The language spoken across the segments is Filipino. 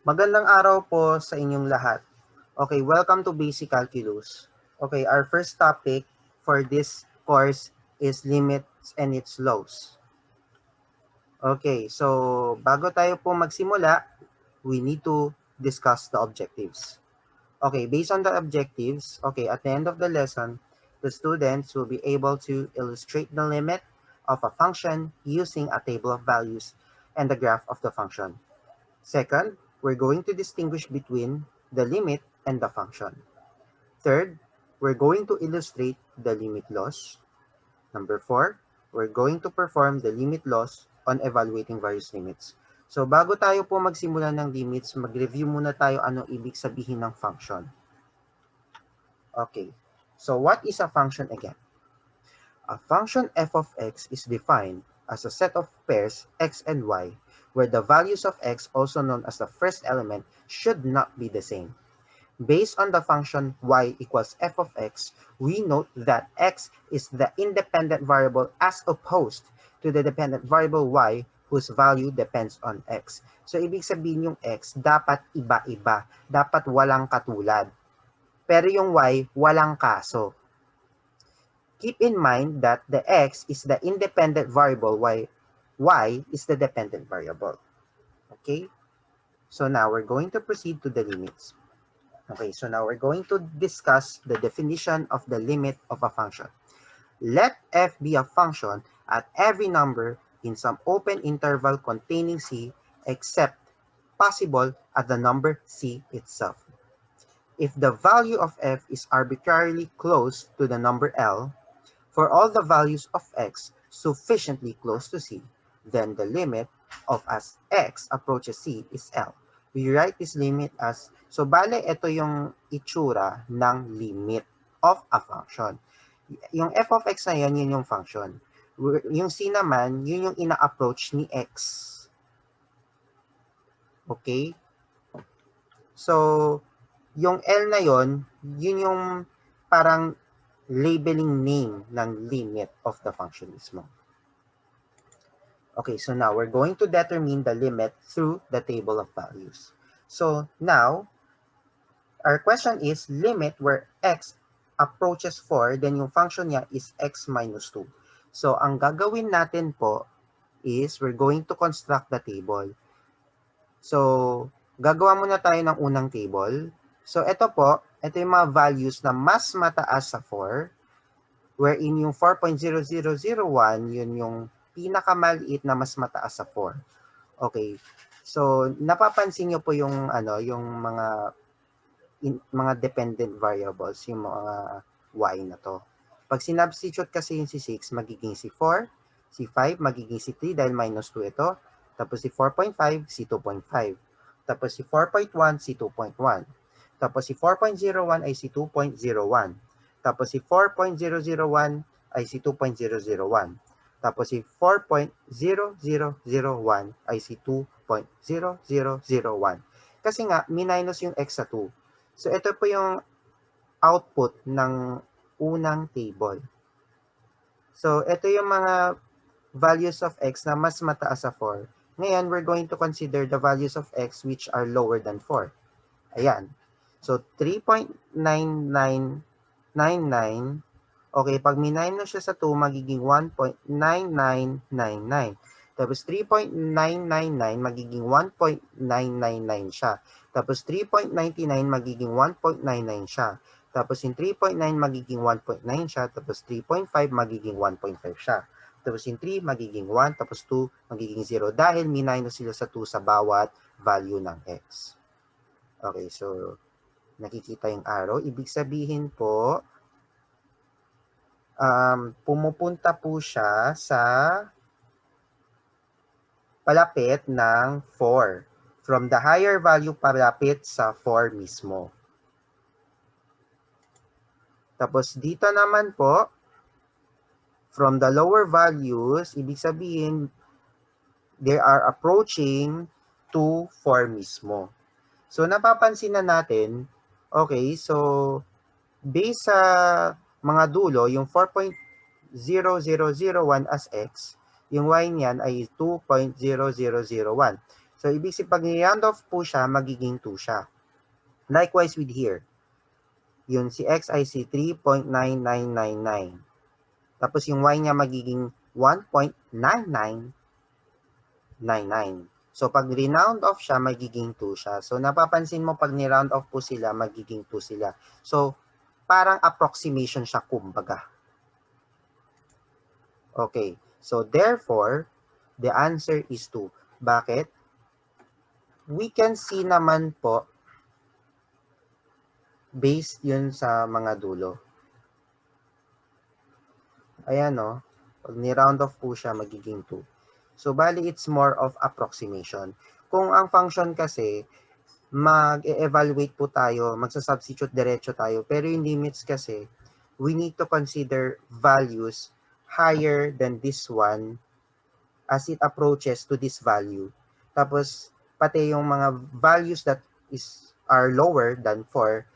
Magandang araw po sa inyong lahat. Okay, welcome to Basic Calculus. Okay, our first topic for this course is limits and its laws. Okay, so bago tayo po magsimula, we need to discuss the objectives. Okay, based on the objectives, okay, at the end of the lesson, the students will be able to illustrate the limit of a function using a table of values and the graph of the function. Second, we're going to distinguish between the limit and the function. Third, we're going to illustrate the limit laws. Number 4, we're going to perform the limit laws on evaluating various limits. So bago tayo po magsimula ng limits, mag-review muna tayo anong ibig sabihin ng function. Okay, so what is a function again? A function f of x is defined as a set of pairs x and y where the values of x, also known as the first element, should not be the same. Based on the function y equals f of x, we note that x is the independent variable as opposed to the dependent variable y whose value depends on x. So, ibig sabihin yung x, dapat iba-iba. Dapat walang katulad. Pero yung y, walang kaso. Keep in mind that the x is the independent variable, y is the dependent variable. Okay? So now we're going to proceed to the limits. Okay, so now we're going to discuss the definition of the limit of a function. Let f be a function at every number in some open interval containing c except possible at the number c itself. If the value of f is arbitrarily close to the number L, for all the values of x sufficiently close to c, then the limit of as x approaches c is L. We write this limit as, so bale, ito yung itsura ng limit of a function. Yung f of x na yan, yun yung function. Yung c naman, yun yung ina-approach ni x. Okay? So, yung L na yun, yun yung parang labeling name ng limit of the function mismo. Okay, so now we're going to determine the limit through the table of values. So now, our question is limit where x approaches 4, then yung function niya is x minus 2. So ang gagawin natin po is we're going to construct the table. So, gagawa muna tayo ng unang table. So ito po, ito yung mga values na mas mataas sa 4, wherein yung 4.0001, yun yung pinakamaliit na mas mataas sa 4. Okay. So, napapansin niyo po yung yung mga dependent variables, yung mga y na to. Pag sinubstitute kasi yung si 6, magiging si 4, si 5, magiging si 3 dahil minus 2 ito. Tapos si 4.5, si 2.5. Tapos si 4.1, si 2.1. Tapos si 4.01 ay si 2.01. Tapos si 4.001 ay si 2.001. Tapos si 4.0001 ay si 2.0001. Kasi nga, minus yung x sa 2. So, ito po yung output ng unang table. So, ito yung mga values of x na mas mataas sa 4. Ngayon, we're going to consider the values of x which are lower than 4. Ayan. So, 3.9999. Okay, pag minus siya sa 2, magiging 1.9999. Tapos 3.999, magiging 1.999 siya. Tapos 3.99, magiging 1.99 siya. Tapos yung 3.9, magiging 1.9 siya. Tapos 3.5, magiging 1.5 siya. Tapos yung 3, magiging 1. Tapos 2, magiging 0. Dahil minus sila sa 2 sa bawat value ng x. Okay, so nakikita yung arrow. Ibig sabihin po, pumupunta po siya sa palapit ng 4. From the higher value, palapit sa 4 mismo. Tapos dito naman po, from the lower values, ibig sabihin, they are approaching to 4 mismo. So, napapansin na natin, okay, so, based sa mga dulo, yung 4.0001 as x, yung y niyan ay 2.0001. So, ibig sabihin, pag ni-round off po siya, magiging 2 siya. Likewise with here. Yun, si x ay si 3.9999. Tapos yung y niya magiging 1.9999. So, pag re-round off siya, magiging 2 siya. So, napapansin mo, pag ni-round off po sila, magiging 2 sila. So, parang approximation siya, kumbaga. Okay. So, therefore, the answer is 2. Bakit? We can see naman po, based yun sa mga dulo. Ayan, no? Pag ni-round off po siya, magiging 2. So, bali, it's more of approximation. Kung ang function kasi, mag-e-evaluate po tayo, magsa-substitute diretso tayo, pero yung limits kasi, we need to consider values higher than this one as it approaches to this value. Tapos, pati yung mga values that are lower than 4,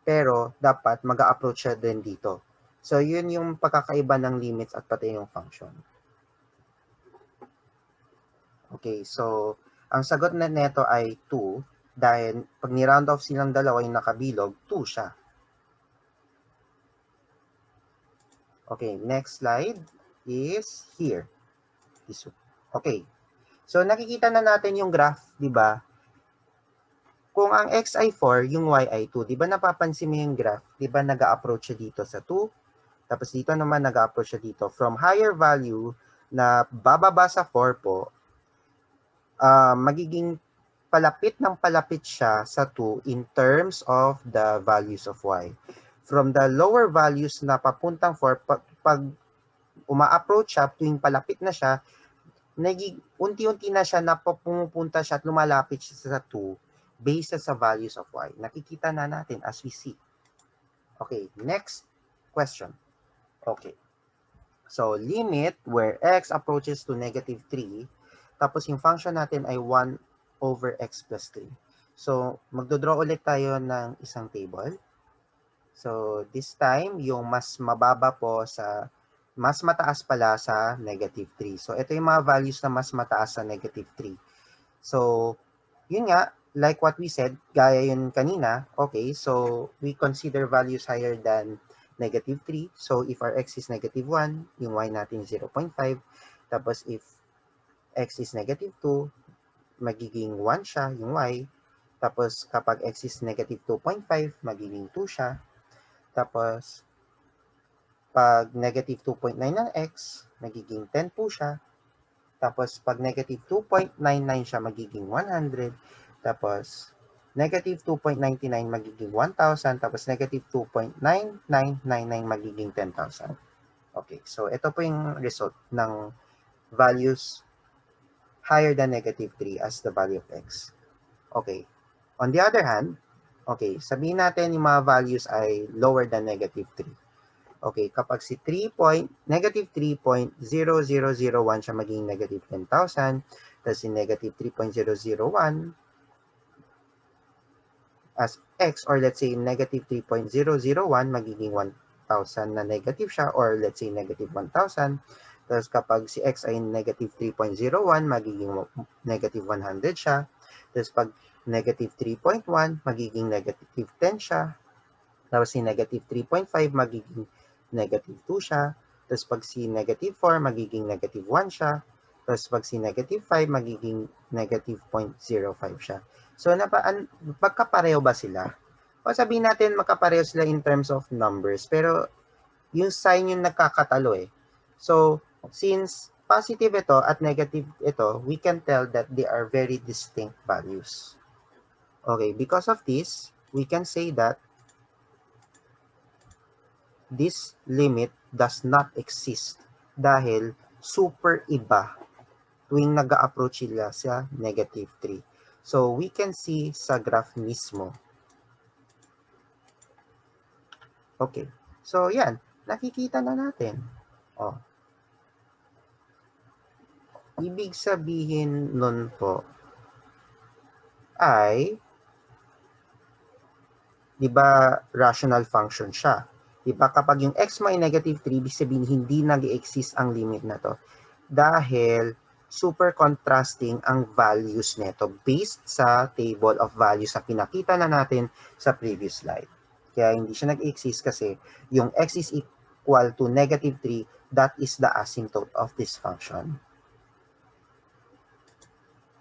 pero dapat mag-a-approach siya din dito. So, yun yung pagkakaiba ng limits at pati yung function. Okay, so, ang sagot na neto ay 2 dahil pag ni-round off silang dalawa yung nakabilog, 2 siya. Okay, next slide is here. Okay, so nakikita na natin yung graph, di ba? Kung ang x ay 4, yung y ay 2, di ba napapansin mo yung graph? Di ba nag-a-approach siya dito sa 2? Tapos dito naman nag-a-approach siya dito. From higher value na bababa sa 4 po, magiging palapit ng palapit siya sa 2 in terms of the values of y. From the lower values na papuntang 4, pag uma-approach siya, tuwing palapit na siya, unti-unti na siya na pumupunta siya at lumalapit siya sa 2 based sa values of y. Nakikita na natin as we see. Okay, next question. Okay. So, limit where x approaches to negative 3, tapos yung function natin ay 1 over x plus 3. So, magdodraw ulit tayo ng isang table. So, this time, yung mas mababa po sa, mas mataas pala sa negative 3. So, ito yung mga values na mas mataas sa negative 3. So, yun nga, like what we said, gaya yun kanina, okay, so we consider values higher than negative 3. So, if our x is negative 1, yung y natin 0.5. Tapos, if x is negative 2, magiging 1 siya, yung y. Tapos, kapag x is negative 2.5, magiging 2 siya. Tapos, pag negative 2.9 ng x, magiging 10 po siya. Tapos, pag negative 2.99 siya, magiging 100. Tapos, negative 2.99 magiging 1,000. Tapos, negative 2.9999 magiging 10,000. Okay, so ito po yung result ng values higher than negative 3 as the value of x. Okay, on the other hand, okay, sabihin natin yung mga values ay lower than negative 3. Okay, kapag si negative 3.0001 siya magiging negative 10,000, tapos si negative 3.001 as x, or let's say negative 3.001 magiging 1,000 na negative siya, or let's say negative 1,000. Tapos kapag si x ay negative 3.01, magiging negative 100 siya. Tapos pag negative 3.1, magiging negative 10 siya. Tapos si negative 3.5, magiging negative 2 siya. Tapos pag si negative 4, magiging negative 1 siya. Tapos pag si negative 5, magiging negative 0.05 siya. So, magkapareho ba sila? O sabihin natin, magkapareho sila in terms of numbers. Pero, yung sign yung nagkakatalo eh. So, since positive ito at negative ito, we can tell that they are very distinct values. Okay, because of this, we can say that this limit does not exist dahil super iba tuwing nag-a-approach sila sa negative 3. So, we can see sa graph mismo. Okay. So, yan. Nakikita na natin. Oh. Ibig sabihin nun po ay, di ba, rational function siya. Di ba, kapag yung x mo ay negative 3, ibig sabihin hindi nag-exist ang limit na to. Dahil super contrasting ang values nito based sa table of values na pinakita na natin sa previous slide. Kaya hindi siya nag-exist kasi yung x is equal to negative 3, that is the asymptote of this function.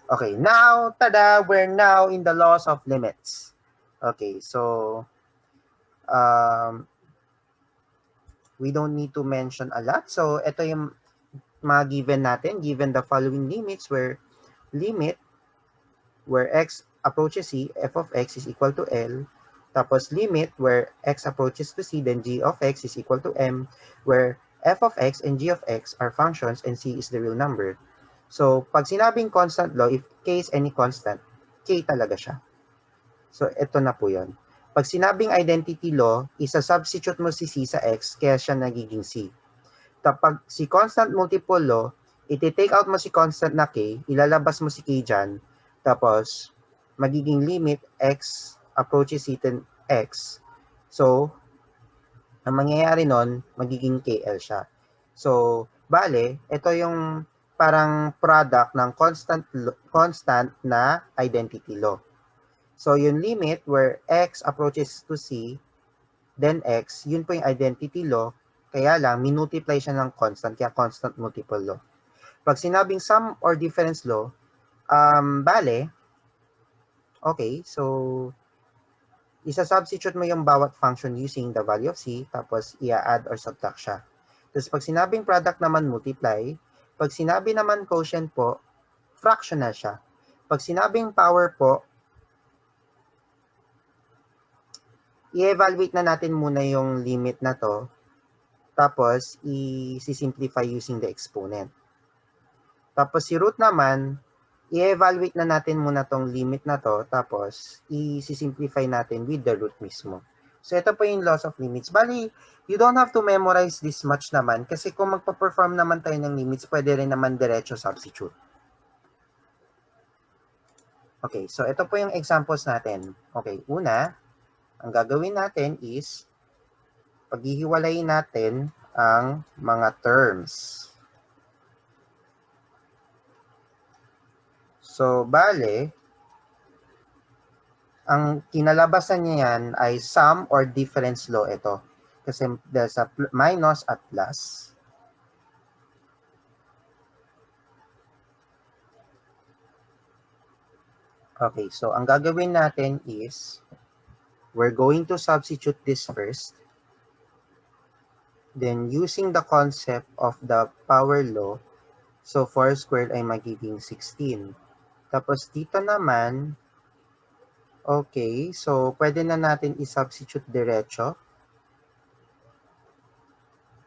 Okay, now, tada, we're now in the laws of limits. Okay, so we don't need to mention a lot. So, ito yung mga given natin, given the following limits where limit where x approaches c, f of x is equal to L. Tapos limit where x approaches to c, then g of x is equal to m, where f of x and g of x are functions and c is the real number. So, pag sinabing constant law, if k is any constant, k talaga siya. So, ito na po yun. Pag sinabing identity law, isa-substitute mo si c sa x, kaya siya nagiging c. Kapag si constant multiple law, iti-take out mo si constant na k, ilalabas mo si k dyan, tapos magiging limit x approaches certain x. So, ang mangyayari nun, magiging kl siya. So, bale, ito yung parang product ng constant na identity law. So, yung limit where x approaches to c, then x, yun po yung identity law, kaya lang, minultiply siya ng constant, kaya constant multiple law. Pag sinabing sum or difference law, bale, okay, so, isa-substitute mo yung bawat function using the value of c, tapos i-add or subtract siya. Tapos pag sinabing product naman multiply, pag sinabi naman quotient po, fractional siya. Pag sinabing power po, i-evaluate na natin muna yung limit na to, tapos i-simplify using the exponent. Tapos si root naman, i-evaluate na natin muna tong limit na to, tapos i-simplify natin with the root mismo. So ito po yung laws of limits. Bali, you don't have to memorize this much naman, kasi kung magpa-perform naman tayo ng limits, pwede rin naman diretso substitute. Okay, so ito po yung examples natin. Okay, una, ang gagawin natin is, paghihiwalayin natin ang mga terms. So, bale, ang kinalabasan niya yan ay sum or difference law ito. Kasi there's a minus at plus. Okay, so ang gagawin natin is, we're going to substitute this first. Then, using the concept of the power law, so 4 squared ay magiging 16. Tapos dito naman, okay, so pwede na natin i-substitute diretso.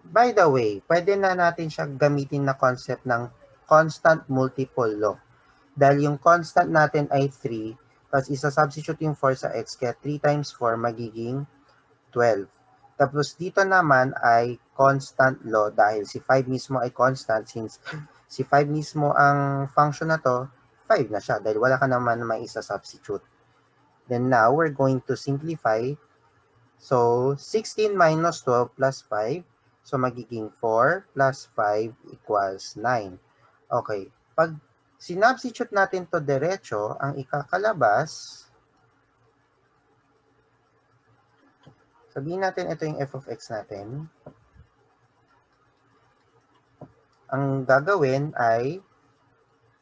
By the way, pwede na natin siya gamitin na concept ng constant multiple law. Dahil yung constant natin ay 3, tapos isa-substitute yung 4 sa x, kaya 3 times 4 magiging 12. Tapos dito naman ay constant law dahil si 5 mismo ay constant, since si 5 mismo ang function na to, 5 na siya dahil wala ka naman may isa-substitute. Then now, we're going to simplify. So, 16 minus 12 plus 5. So, magiging 4 plus 5 equals 9. Okay. Pag sinubstitute natin to diretso, ang ikakalabas, sabihin natin ito yung f of x natin. Ang gagawin ay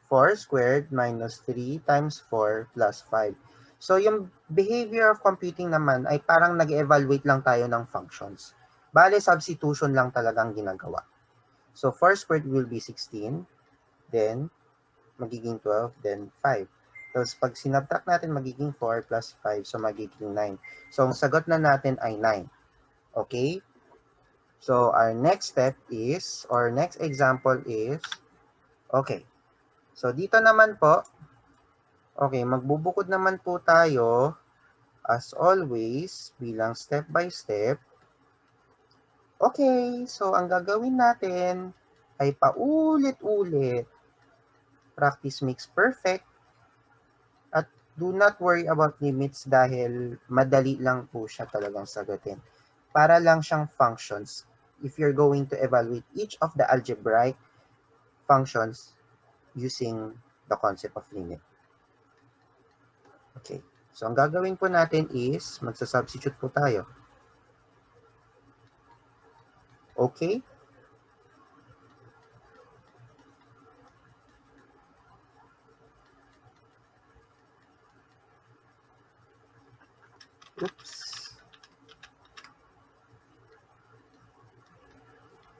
4 squared minus 3 times 4 plus 5. So, yung behavior of computing naman ay parang nag-evaluate lang tayo ng functions. Bale, substitution lang talagang ginagawa. So, 4 squared will be 16, then magiging 12, then 5. Tapos, pag sinabtract natin, magiging 4 plus 5, so magiging 9. So, ang sagot na natin ay 9. Okay? So, our next step is, or next example is, okay. So, dito naman po, okay, magbubukod naman po tayo, as always, bilang step by step. Okay, so ang gagawin natin ay paulit-ulit. Practice makes perfect. At do not worry about limits dahil madali lang po siya talagang sagutin. Para lang siyang functions. If you're going to evaluate each of the algebraic functions, using the concept of limit. Okay. So, ang gagawin po natin is, magsasubstitute po tayo. Okay? Oops.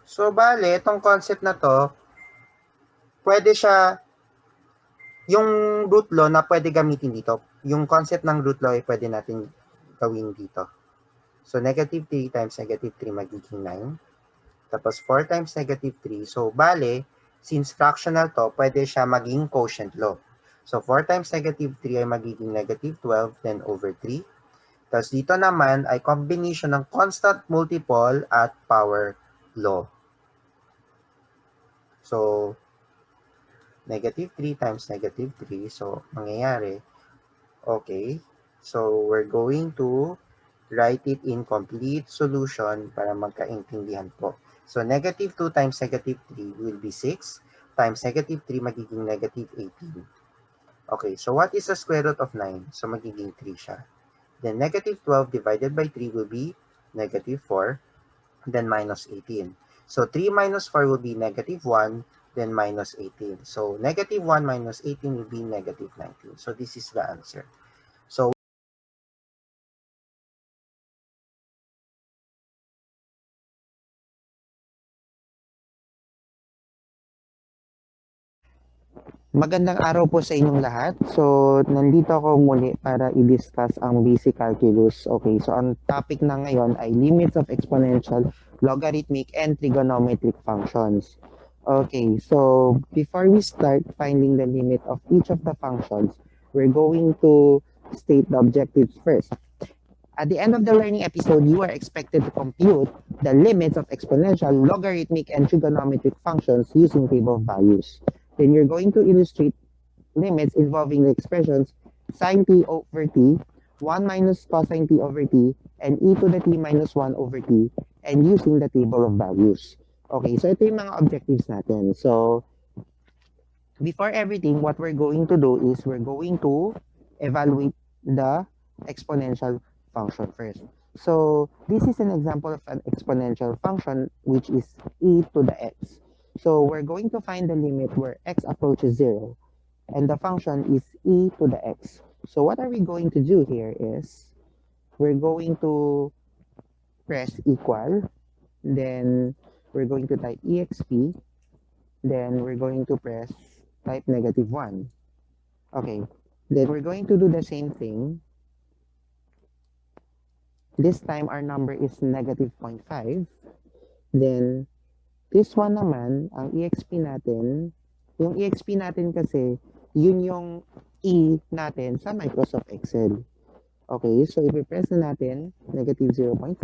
So, bale, itong concept na to, pwede siya, yung root law na pwede gamitin dito. Yung concept ng root law ay pwede natin gawin dito. So, negative 3 times negative 3 magiging 9. Tapos, 4 times negative 3. So, bale, since fractional to, pwede siya maging quotient law. So, 4 times negative 3 ay magiging negative 12, then over 3. Tapos, dito naman ay combination ng constant multiple at power law. So, negative 3 times negative 3. So, mangyayari, okay. So, we're going to write it in complete solution para magkaintindihan po. So, negative 2 times negative 3 will be 6 times negative 3 magiging negative 18. Okay, so what is the square root of 9? So, magiging 3 siya. Then, negative 12 divided by 3 will be negative 4, then minus 18. So, 3 minus 4 will be negative 1, then minus 18. So, negative 1 minus 18 will be negative 19. So, this is the answer. So, magandang araw po sa inyong lahat. So, nandito ako muli para i-discuss ang basic calculus. Okay, so ang topic na ngayon ay limits of exponential, logarithmic, and trigonometric functions. Okay, so before we start finding the limit of each of the functions, we're going to state the objectives first. At the end of the learning episode, you are expected to compute the limits of exponential, logarithmic, and trigonometric functions using table of values. Then you're going to illustrate limits involving the expressions sine t over t, 1 minus cosine t over t, and e to the t minus 1 over t, and using the table of values. Okay, so ito yung mga objectives natin. So, before everything, what we're going to do is we're going to evaluate the exponential function first. So, this is an example of an exponential function, which is e to the x. So, we're going to find the limit where x approaches 0, and the function is e to the x. So, what are we going to do here is, we're going to press equal, then we're going to type exp, then we're going to press type negative 1. Okay, then we're going to do the same thing. This time, our number is negative 0.5. Then, this one naman, ang exp natin, yung exp natin kasi, yun yung e natin sa Microsoft Excel. Okay, so ipipress na natin, negative 0.1,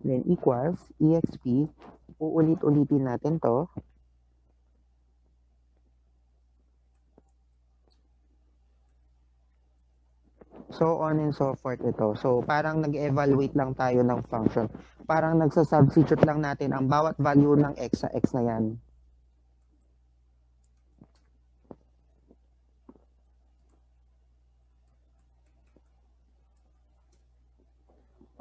then equals exp, uulit-ulitin natin to, so on and so forth ito. So, parang nag-evaluate lang tayo ng function. Parang nagsasubstitute lang natin ang bawat value ng x sa x na yan.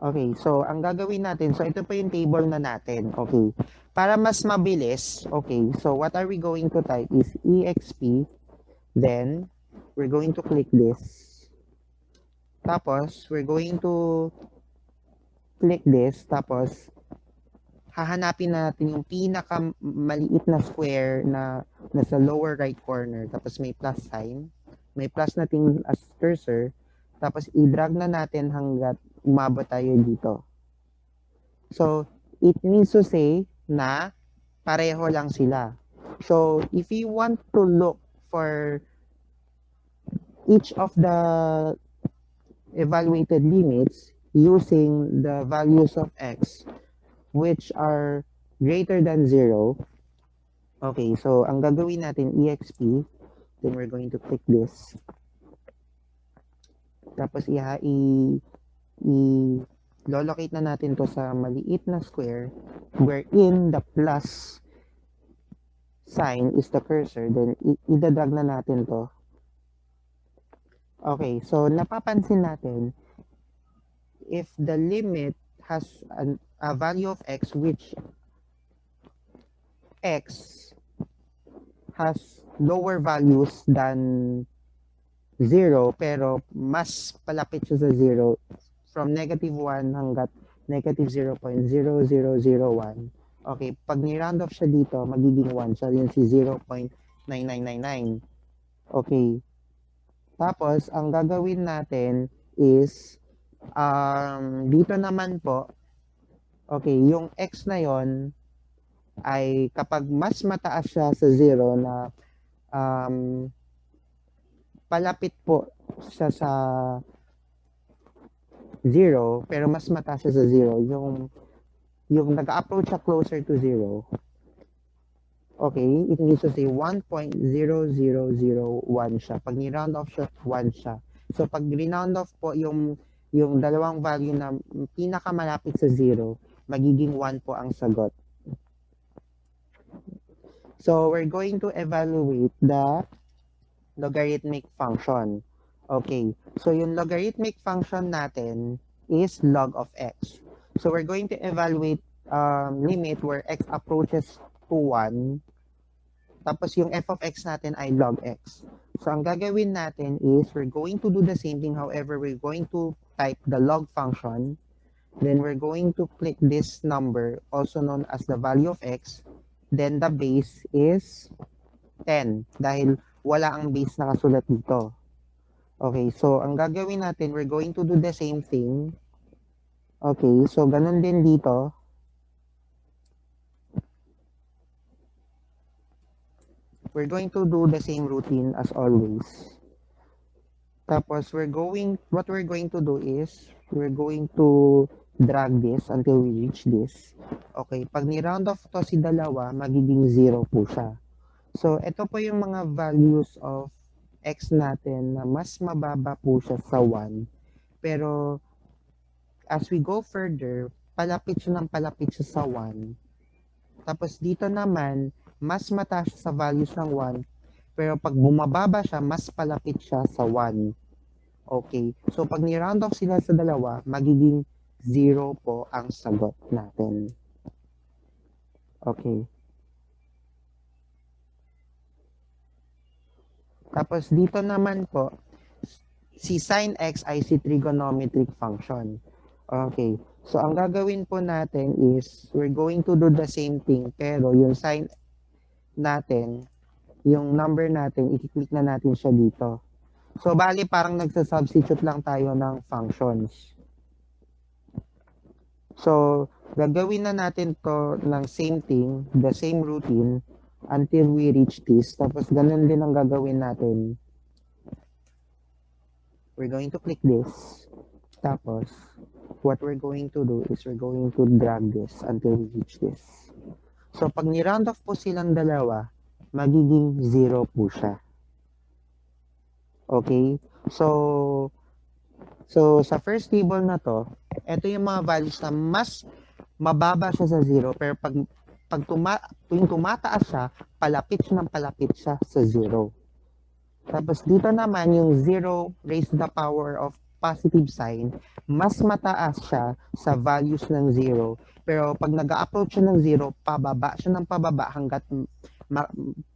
Okay, so ang gagawin natin, so ito pa yung table na natin. Okay, para mas mabilis, okay, so what are we going to type is exp, then we're going to click this. Tapos, we're going to click this, tapos hahanapin natin yung pinaka maliit na square na nasa lower right corner, tapos may plus sign, may plus natin as cursor, tapos i-drag na natin hanggat umabot tayo dito. So, it means to say na pareho lang sila. So, if you want to look for each of the evaluated limits using the values of x which are greater than 0. Okay, so ang gagawin natin exp, then we're going to click this. Tapos lolocate na natin to sa maliit na square wherein the plus sign is the cursor, then idadrag na natin to. Okay, so napapansin natin, if the limit has a value of x which x has lower values than 0 pero mas palapit siya sa 0 from -1 hanggat -0.0001. Okay, pag ni-round off siya dito, magiging 1 siya, yun si 0.9999. Okay. Tapos, ang gagawin natin is, dito naman po, okay, yung x na yon ay kapag mas mataas siya sa 0 na palapit po siya sa 0, pero mas mataas siya sa 0, yung nag-approach siya closer to 0, okay, it means to say 1.0001 siya. Pag ni-round off siya, 1 siya. So, pag ni-round off po yung dalawang value na pinakamalapit sa 0, magiging 1 po ang sagot. So, we're going to evaluate the logarithmic function. Okay, so yung logarithmic function natin is log of x. So, we're going to evaluate limit where x approaches to 1. Tapos yung f of x natin ay log x. So ang gagawin natin is we're going to do the same thing. However, we're going to type the log function. Then we're going to click this number, also known as the value of x. Then the base is 10 dahil wala ang base nakasulat dito. Okay, so ang gagawin natin, we're going to do the same thing. Okay, so ganun din dito. We're going to do the same routine as always. Tapos, what we're going to do is, we're going to drag this until we reach this. Okay, pag ni-round off to si dalawa, magiging 0 po siya. So, ito po yung mga values of x natin na mas mababa po siya sa 1. Pero, as we go further, palapit siya sa 1. Tapos, dito naman, mas mataas siya sa values ng 1. Pero pag bumababa siya, mas palapit siya sa 1. Okay. So, pag ni-round off sila sa dalawa, magiging 0 po ang sagot natin. Okay. Tapos, dito naman po, si sin x ay si trigonometric function. Okay. So, ang gagawin po natin is, we're going to do the same thing, pero yung sin natin, yung number natin, i-click na natin siya dito. So, bali parang nagsa-substitute lang tayo ng functions. So, gagawin na natin to ng same thing, the same routine, until we reach this. Tapos, ganun din ang gagawin natin. We're going to click this. Tapos, what we're going to do is we're going to drag this until we reach this. So, pag ni-round off po silang dalawa, magiging 0 po siya. Okay? So sa first table na to, ito yung mga values na mas mababa siya sa 0, pero pag tumataas siya, palapit siya sa 0. Tapos dito naman yung 0 raised to the power of positive sign, mas mataas siya sa values ng 0. Pero pag nag-approach siya ng 0, pababa siya ng pababa hanggat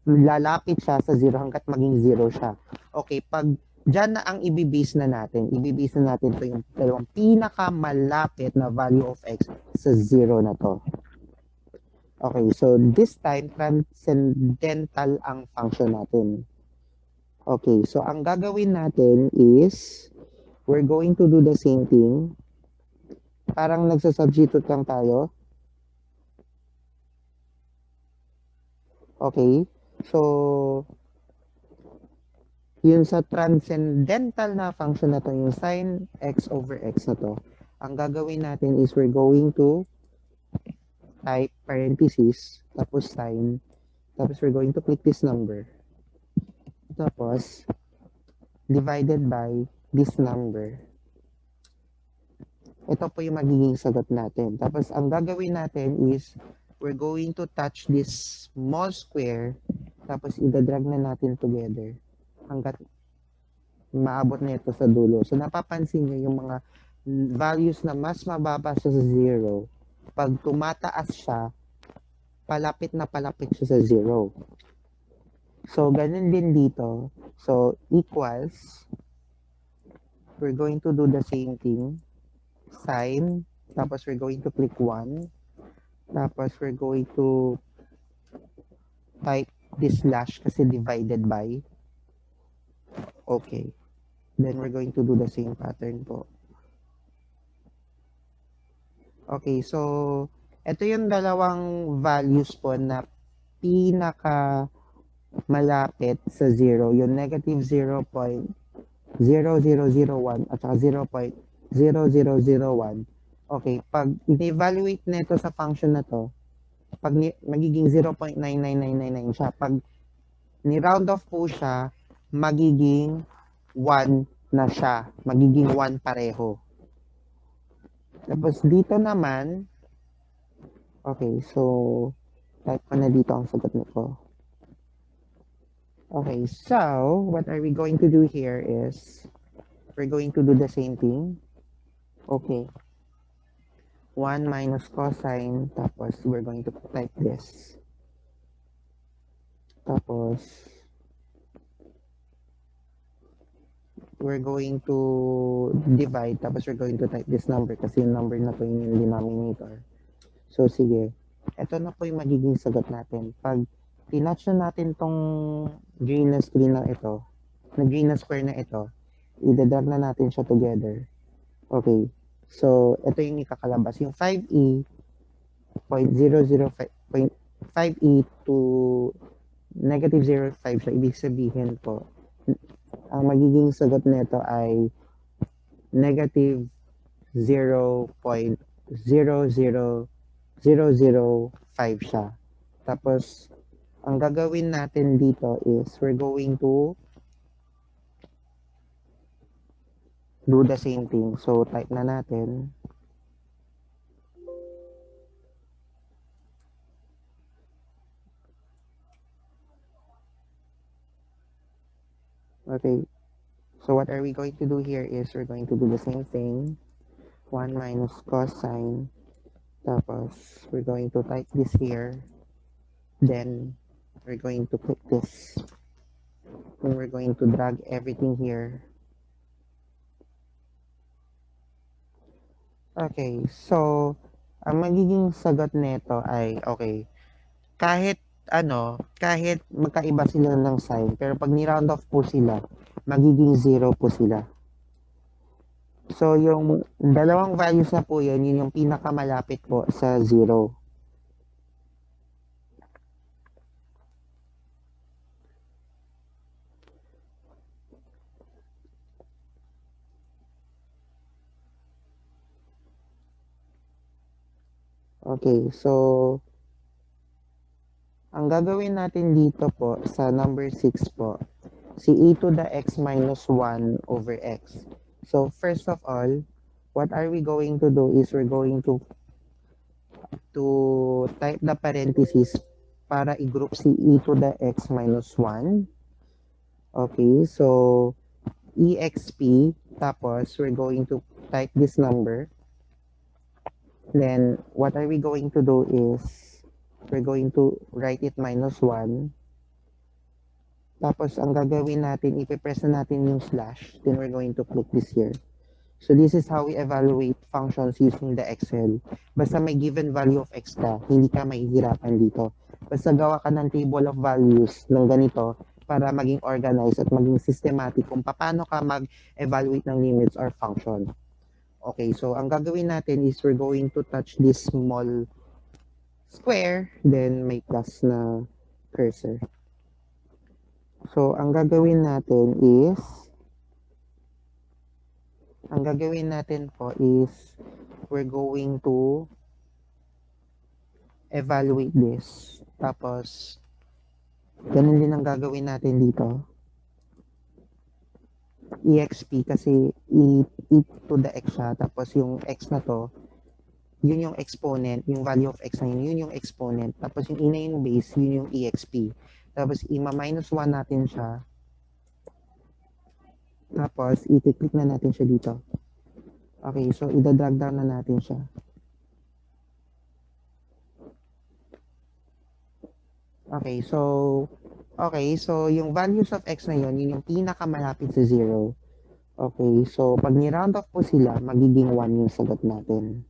lalapit siya sa 0 hanggat maging 0 siya. Okay, pag dyan na ang ibibase na natin ito yung dalawang pinakamalapit na value of x sa 0 na to. Okay, so this time, transcendental ang function natin. Okay, so ang gagawin natin is, we're going to do the same thing. Parang nagsasubstitute lang tayo. Okay, so yun sa transcendental na function na to, yung sin x over x na to, ang gagawin natin is we're going to type parenthesis, tapos sin, tapos we're going to click this number. Tapos, divided by this number. Ito po yung magiging sagot natin. Tapos, ang gagawin natin is, we're going to touch this small square, tapos idadrag na natin together hanggat maabot na ito sa dulo. So, napapansin nyo yung mga values na mas mababa sa 0, pag tumataas siya, palapit na palapit siya sa 0. So, ganun din dito. So, equals, we're going to do the same thing. Sign, tapos we're going to click 1. Tapos we're going to type this slash kasi divided by. Okay. Then we're going to do the same pattern po. Okay, so ito yung dalawang values po na pinaka malapit sa 0, yung negative 0.0001 at saka 0.0001. Okay, pag in-evaluate nito sa function na to, pag magiging 0.99999 siya. Pag ni-round off po siya, magiging 1 na siya. Magiging 1 pareho. Tapos dito naman, okay, so type ko na dito ang sagot nito. Okay, so what are we going to do here is, we're going to do the same thing. Okay. 1 minus cosine, tapos we're going to type this. Tapos, we're going to divide, tapos we're going to type this number kasi yung number na to yung denominator. So, sige. Ito na po yung magiging sagot natin. Pag tinouch na natin tong green na screen na ito, na green na square na ito, idadag na natin siya together. Okay. So, ito yung ikakalabas. Yung 5e, 5e to negative 0.5 siya. Ibig sabihin po, ang magiging sagot nito ay negative 0.00005 siya. Tapos, ang gagawin natin dito is we're going to do the same thing. So, type na natin. Okay. So, what are we going to do here is we're going to do the same thing. 1 minus cosine. Tapos, we're going to type this here. Then, we're going to click this. And we're going to drag everything here. Okay, so, ang magiging sagot nito ay, okay, kahit magkaiba sila ng sign, pero pag ni-round off po sila, magiging 0 po sila. So, yung dalawang values na po yun yung pinakamalapit po sa 0. Okay, so, ang gagawin natin dito po sa number 6 po, si e to the x minus 1 over x. So, first of all, what are we going to do is we're going to type the parentheses para i-group si e to the x minus 1. Okay, so exp, tapos we're going to type this number. Then, what are we going to do is we're going to write it minus 1. Tapos, ang gagawin natin, ipipress na natin yung slash. Then, we're going to click this here. So, this is how we evaluate functions using the Excel. Basta may given value of x ka, hindi ka mahihirapan dito. Basta gawa ka ng table of values ng ganito para maging organized at maging systematic kung paano ka mag-evaluate ng limits or function. Okay, so ang gagawin natin is we're going to touch this small square, then may plus na cursor. So, ang gagawin natin po is we're going to evaluate this. Tapos, ganun din ang gagawin natin dito. exp kasi e to the x siya. Tapos yung x na to, yun yung exponent, yung value of x na yun yung exponent. Tapos yung ina yung base, yun yung exp. Tapos ima-minus 1 natin siya. Tapos i-click na natin siya dito. Okay, so ida-drag down na natin siya. Okay, so yung values of x na yun yung pinakamalapit sa 0. Okay, so pag ni-round off po sila, magiging 1 yung sagot natin.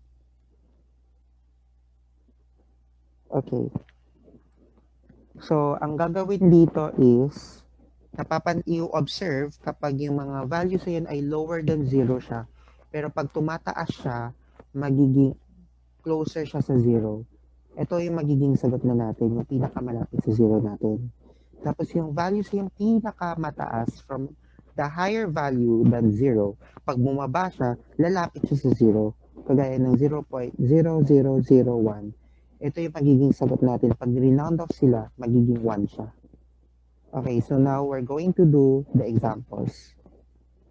Okay. So, ang gagawin dito is, i-observe kapag yung mga values na yun ay lower than 0 siya. Pero pag tumataas siya, magiging closer siya sa 0. Ito yung magiging sagot na natin, yung pinakamalapit sa 0 natin. Tapos yung values yung pinakamataas from the higher value than 0, pag bumaba siya, lalapit siya sa 0. Kagaya ng 0.0001. Ito yung magiging sagot natin. Pag renound off sila, magiging 1 siya. Okay, so now we're going to do the examples.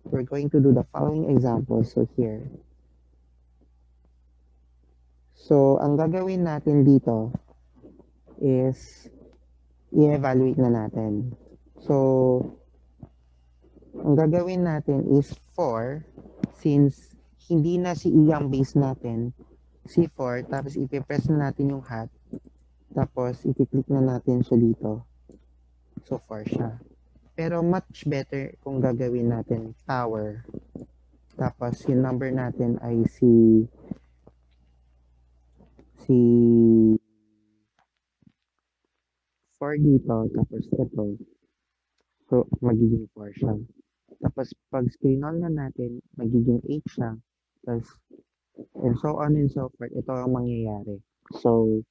We're going to do the following examples. So here. So, ang gagawin natin dito is i-evaluate na natin. So, ang gagawin natin is 4, since hindi na si E ang base natin, si 4, tapos ipipress na natin yung hat, tapos i-click na natin siya dito. So, 4 siya. Pero much better kung gagawin natin power. Tapos yung number natin ay si 4 dito, tapos ito. So, magiging 4 siya. Tapos pag screen on na natin, magiging 8 siya. Tapos, and so on and so forth. Ito ang mangyayari. So,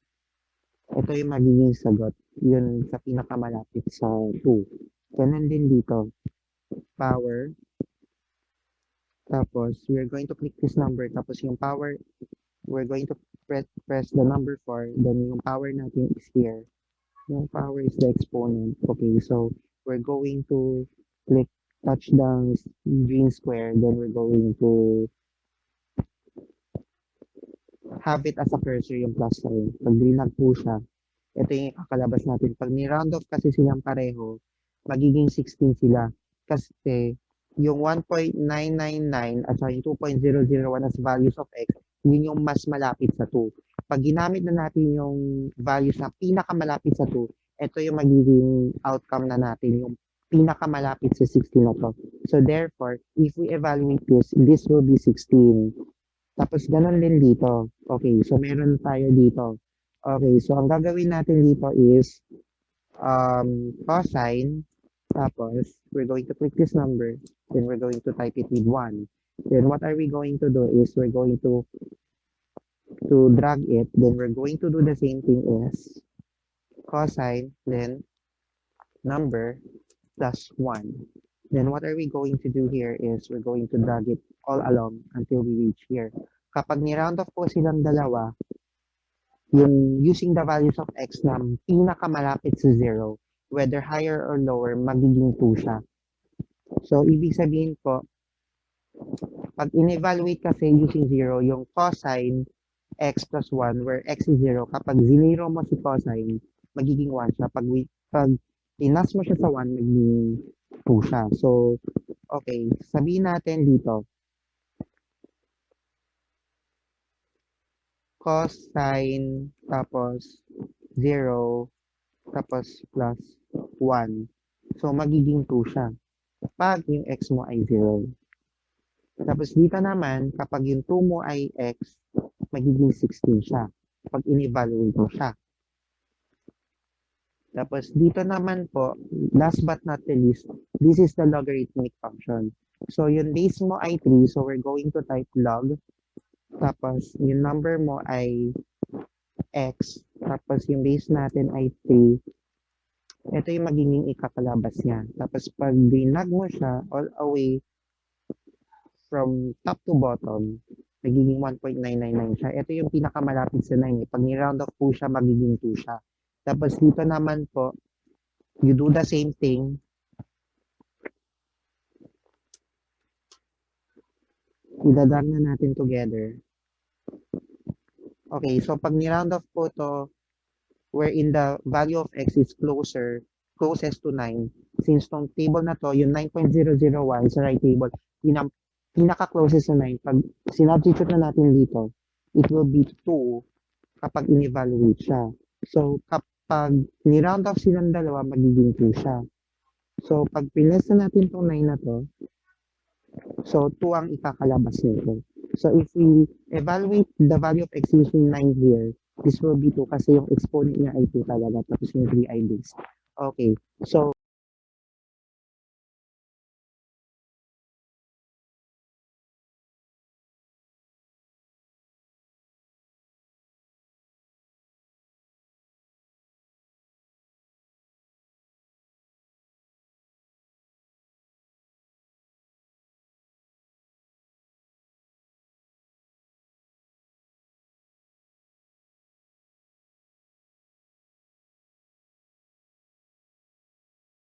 ito yung magiging sagot. Yun sa pinakamalapit sa 2. Ganun din dito. Power. Tapos, we're going to click this number. Tapos yung power, we're going to press the number 4. Then yung power natin is here. Yung power is the exponent. Okay, so we're going to touch the green square. Then we're going to have it as a cursor yung plus sign. Pag dinag po siya, ito yung kakalabas natin. Pag ni-round off kasi silang pareho, magiging 16 sila. Kasi yung 1.999 at saka yung 2.001 as values of x, yun yung mas malapit sa 2. Pag ginamit na natin yung values na pinakamalapit sa 2, ito yung magiging outcome na natin, yung pinakamalapit sa 16 na to. So therefore, if we evaluate this will be 16. Tapos ganun din dito. Okay, so meron tayo dito. Okay, so ang gagawin natin dito is cosine. Tapos, we're going to click this number. Then we're going to type it with 1. Then what are we going to do is we're going to drag it. Then we're going to do the same thing as cosine, then number plus 1. Then what are we going to do here is we're going to drag it all along until we reach here. Kapag ni-round off po silang dalawa, yung using the values of x na pinakamalapit sa 0, whether higher or lower, magiging 2 siya. So, ibig sabihin po, pag in-evaluate kasi using 0, yung cosine x plus 1, where x is 0, kapag zinero mo si cosine, magiging 1 siya. Pag inas mo siya sa 1, magiging 2 siya. So, okay, sabihin natin dito, cosine, tapos 0, tapos plus 1. So, magiging 2 siya. Pag yung x mo ay 0. Tapos dito naman, kapag yung 2 mo ay x, magiging 16 siya. Pag in-evaluate mo siya. Tapos dito naman po, last but not the least, this is the logarithmic function. So yung base mo ay 3, so we're going to type log. Tapos yung number mo ay x. Tapos yung base natin ay 3. Ito yung magiging ikakalabas niya. Tapos pag dinag mo siya all away from top to bottom, magiging 1.999 siya. Ito yung pinakamalapit sa 9. Pag ni-round off po siya, magiging 2 siya. Tapos dito naman po, you do the same thing. Idadag na natin together. Okay, so pag ni-round off po to, wherein the value of x is closest to 9, since tong table na to, yung 9.001 sa right table, pinaka-closest sa 9, pag sinubstitute na natin dito, it will be 2 kapag in-evaluate siya. So, kapag ni-round off silang dalawa, magiging 2 siya. So, pag pinas na natin tong 9 na to, so 2 ang ikakalabas nito. So, if we evaluate the value of x using 9 here, this will be 2 kasi yung exponent niya ay 2 talaga, tapos yung 3 ay base. Okay, so